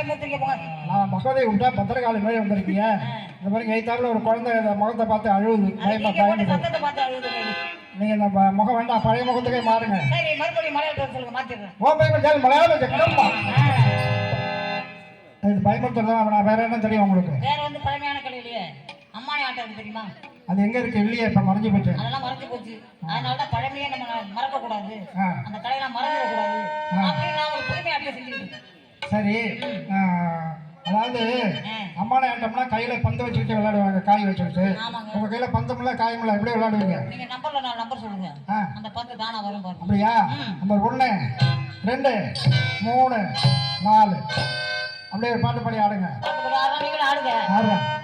பயமுறுத்துறீங்க போங்க. நான் மகதை விட்டா பத்திரகாளி மாதிரி வந்திருக்கீங்க. இந்த மாதிரி கைத்தாப்புல ஒரு குழந்தை முகத்தை பார்த்து அழுவுது. சத்தத்தை பார்த்து அழுகுது. நீங்க இந்த முகம் வேண்டாம், பழைய முகத்துக்கே மாறுங்க. சரி, மறுபடியும் மலையாளத்தில் சொல்லுங்க, மாத்திடுறேன். ஓ பயமுறுத்தல் மலையாளம் பயமுறுத்தல் தான். வேற என்ன தெரியும் உங்களுக்கு? வேற வந்து பழமையான கலையிலேயே அம்மானி ஆட்டம் இருக்கு தெரியுமா? அது எங்க இருக்கு? இல்லையே, இப்ப மறைஞ்சு போச்சு. அதெல்லாம் மறைஞ்சு போச்சு. அதனாலதான் பழமையே நம்ம மறக்க கூடாது, அந்த கலையெல்லாம் மறந்துட கூடாது அப்படின்னு நான் ஒரு புதுமை ஆட்டம் செஞ்சுக்கிட்டு. சரி, அதாவது அம்மானை ஆட்டம்னா கையில பந்து வச்சுக்கிட்டு விளையாடுவாங்க, காய் வச்சுக்கிட்டு. உங்க கையில பந்தமில்ல காயமில்ல, எப்படி விளையாடுவீங்க? நீங்க நம்பர்ல 4 நம்பர் சொல்லுங்க, அந்த பந்து தானா வரும் பாருங்க. அப்படியா? நம்பர் 1 2 3 4 அப்படியே பாட்டு பாடி ஆடுங்க. ஆடுங்க.